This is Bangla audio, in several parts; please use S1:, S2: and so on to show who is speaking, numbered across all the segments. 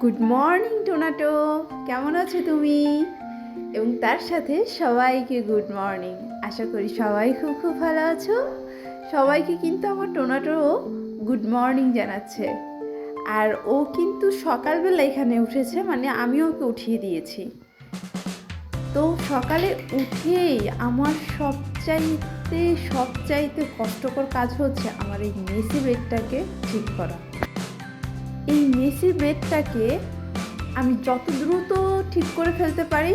S1: গুড মর্নিং টোনাটো, কেমন আছো তুমি? এবং তার সাথে সবাইকে গুড মর্নিং। আশা করি সবাই খুব খুব ভালো আছো। সবাইকে কিন্তু আমার টোনাটো গুড মর্নিং জানাচ্ছে। আর ও কিন্তু সকালবেলা এখানে উঠেছে, মানে আমি ওকে উঠিয়ে দিয়েছি। তো সকালে উঠেই আমার সবচাইতে কষ্টকর কাজ হচ্ছে আমার এই মেসি বেডটাকে ঠিক করা। এই মেসি বেডটাকে আমি যত দ্রুত ঠিক করে ফেলতে পারি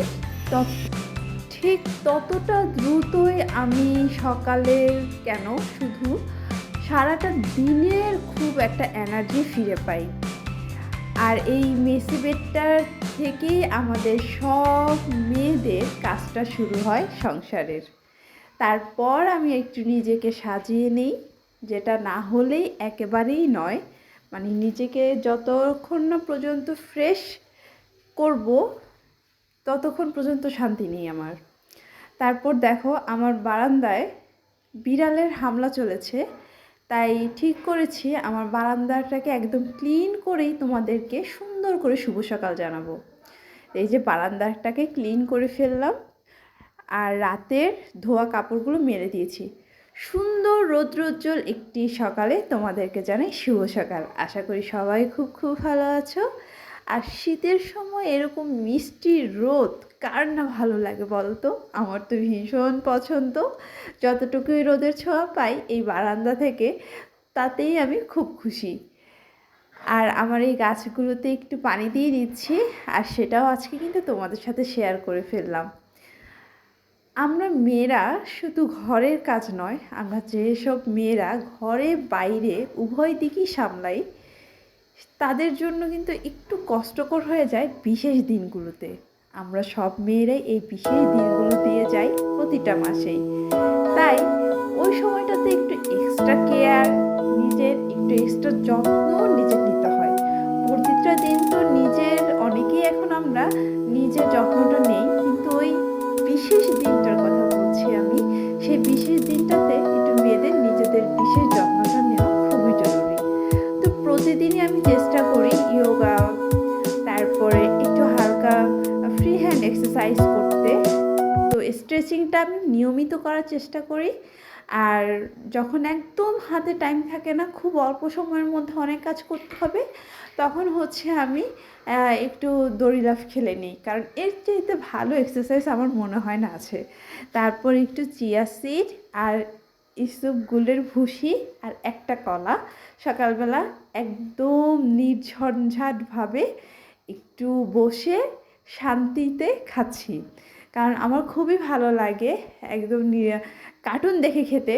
S1: ঠিক ততটা দ্রুতই আমি সকালের কেন শুধু সারাটা দিনের খুব একটা এনার্জি ফিরে পাই। আর এই মেসি বেডটার থেকেই আমাদের সব মেয়েদের কাজটা শুরু হয় সংসারের। তারপর আমি একটু নিজেকে সাজিয়ে নিই, যেটা না হলেই একেবারেই নয়। মানে নিজেকে যতক্ষণ না পর্যন্ত ফ্রেশ করব ততক্ষণ পর্যন্ত শান্তি নেই আমার। তারপর দেখো আমার বারান্দায় বিড়ালের হামলা চলেছে, তাই ঠিক করেছি আমার বারান্দাটাকে একদম ক্লিন করেই তোমাদেরকে সুন্দর করে শুভ সকাল জানাবো। এই যে বারান্দাটাকে ক্লিন করে ফেললাম, আর রাতের ধোয়া কাপড়গুলো মেলে দিয়েছি। সুন্দর রৌদ্রোজ্জ্বল একটি সকালে তোমাদেরকে জানাই শুভ সকাল। আশা করি সবাই খুব খুব ভালো আছো। আর শীতের সময় এরকম মিষ্টি রোদ কার না ভালো লাগে বলো তো? আমার তো ভীষণ পছন্দ। যতটুকুই রোদের ছোঁয়া পাই এই বারান্দা থেকে, তাতেই আমি খুব খুশি। আর আমার এই গাছগুলোতে একটু পানি দিয়ে দিচ্ছি, আর সেটাও আজকে কিন্তু তোমাদের সাথে শেয়ার করে ফেললাম। আমরা মেয়েরা শুধু ঘরের কাজ নয়, আমরা যেসব মেয়েরা ঘরে বাইরে উভয় দিকই সামলাই, তাদের জন্য কিন্তু একটু কষ্টকর হয়ে যায় বিশেষ দিনগুলোতে। আমরা সব মেয়েরাই এই বিশেষ দিনগুলো দিয়ে যাই প্রতিটা মাসেই। তাই ওই সময়টাতে একটু এক্সট্রা কেয়ার, নিজের একটু এক্সট্রা যত্ন নিজের নিতে হয়। প্রতিটা দিন তো অনেকেই এখন আমরা নিজের যত্নটা নেই, কিন্তু ওই বিশেষ দিনটার কথা বলছি আমি। সেই বিশেষ দিনটাতে একটু মেয়েদের নিজেদের বিশেষ যত্নটা নেওয়া খুবই জরুরি। তো প্রতিদিনই আমি চেষ্টা করি যোগা, তারপরে একটু হালকা ফ্রি হ্যান্ড এক্সারসাইজ করতে। তো স্ট্রেচিংটা আমি নিয়মিত করার চেষ্টা করি। আর যখন একদম হাতে টাইম থাকে না, খুব অল্প সময়ের মধ্যে অনেক কাজ করতে হবে, তখন হচ্ছে আমি একটু দড়ি লাফ খেলে নিই, কারণ এর চাইতে ভালো এক্সারসাইজ আমার মনে হয় না আছে। তারপর একটু চিয়া সিড আর ইসবগুলের ভুসি আর একটা কলা সকালবেলা একদম নির্ঝঞ্ঝাটভাবে একটু বসে শান্তিতে খাচ্ছি। কারণ আমার খুবই ভালো লাগে একদম কার্টুন দেখে খেতে,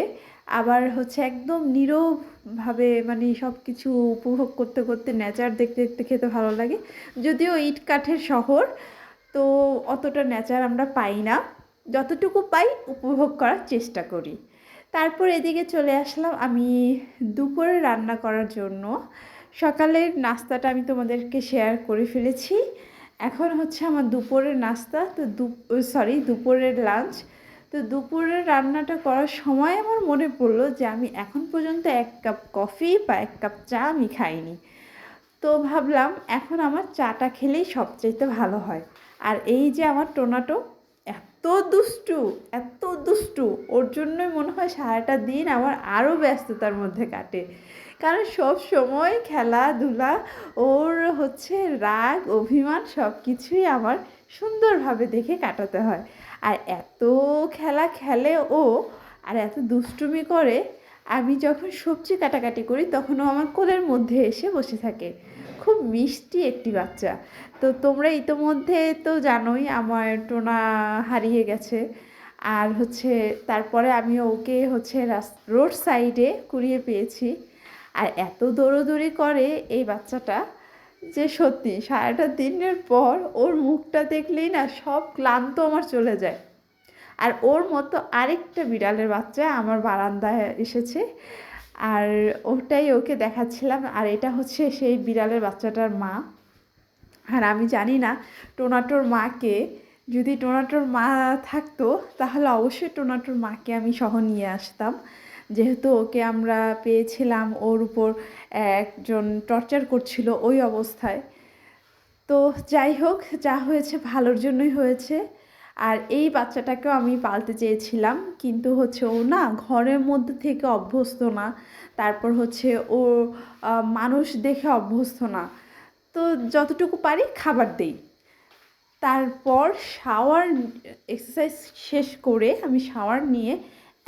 S1: আবার হচ্ছে একদম নীরবভাবে, মানে সব কিছু উপভোগ করতে করতে নেচার দেখতে দেখতে খেতে ভালো লাগে। যদিও ইট কাঠের শহর, তো অতটা নেচার আমরা পাই না, যতটুকু পাই উপভোগ করার চেষ্টা করি। তারপর এদিকে চলে আসলাম আমি দুপুরে রান্না করার জন্য। সকালের নাস্তাটা আমি তোমাদেরকে শেয়ার করে ফেলেছি। এখন হচ্ছে আমার দুপুরের নাস্তা, তো দুপুরের লাঞ্চ। তো দুপুরের রান্নাটা করার সময় আমার মনে পড়লো যে আমি এখন পর্যন্ত 1 কাপ কফি বা 1 কাপ চা আমি খাইনি। তো ভাবলাম এখন আমার চাটা খেলেই সবচাইতে ভালো হয়। আর এই যে আমার টোনাটো, এত দুষ্টু, এত দুষ্টু, ওর জন্যই মনে হয় সারাটা দিন আমার আরও ব্যস্ততার মধ্যে কাটে। কারণ সব সময় খেলাধুলা, ওর হচ্ছে রাগ অভিমান সব কিছুই আমার সুন্দরভাবে দেখে কাটাতে হয়। আর এত খেলা খেলে ও, আর এত দুষ্টুমি করে। আমি যখন সবজি কাটাকাটি করি তখনও আমার কোলের মধ্যে এসে বসে থাকে। খুব মিষ্টি একটি বাচ্চা। তো তোমরা ইতোমধ্যে তো জানোই আমার টোনা হারিয়ে গেছে। আর হচ্ছে তারপরে আমি ওকে হচ্ছে রোড সাইডে কুড়িয়ে পেয়েছি। আর এত দৌড়োদৌড়ি করে এই বাচ্চাটা যে সত্যি সারাটা দিনের পর ওর মুখটা দেখলেই না সব ক্লান্ত আমার চলে যায়। আর ওর মতো আরেকটা বিড়ালের বাচ্চা আমার বারান্দায় এসেছে, আর ওটাই ওকে দেখাচ্ছিলাম। আর এটা হচ্ছে সেই বিড়ালের বাচ্চাটার মা। আর আমি জানি না টোনাটোর মাকে, যদি টোনাটোর মা থাকতো তাহলে অবশ্যই টোনাটোর মাকে আমি সহ নিয়ে আসতাম, যেহেতু ওকে আমরা পেয়েছিলাম ওর উপর একজন টর্চার করছিল ওই অবস্থায়। তো যাই হোক, যা হয়েছে ভালোর জন্যই হয়েছে। আর এই বাচ্চাটাকেও আমি পালতে চেয়েছিলাম, কিন্তু হচ্ছে ও না ঘরের মধ্যে থেকে অভ্যস্ত না। তারপর হচ্ছে ও মানুষ দেখে অভ্যস্ত না। তো যতটুকু পারি খাবার দেই। তারপর শাওয়ার এক্সারসাইজ শেষ করে আমি শাওয়ার নিয়ে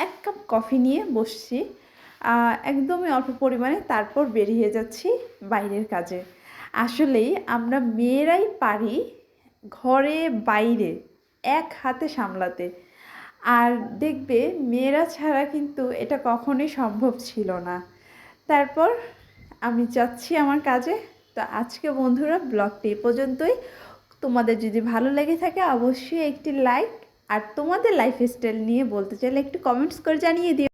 S1: 1 কাপ কফি নিয়ে বসছি, একদমই অল্প পরিমাণে। তারপর বেরিয়ে যাচ্ছি বাইরের কাজে। আসলেই আমরা মেয়েরাই পারি ঘরে বাইরে এক হাতে সামলাতে। আর দেখবে মেয়েরা ছাড়া কিন্তু এটা কখনোই সম্ভব ছিল না। তারপর আমি যাচ্ছি আমার কাজে। তো আজকে বন্ধুরা ব্লগটি এ পর্যন্তই। তোমাদের যদি ভালো লেগে থাকে অবশ্যই একটি লাইক, আর তোমাদের লাইফস্টাইল নিয়ে বলতে চাইলে একটু কমেন্টস করে জানিয়ে দিও।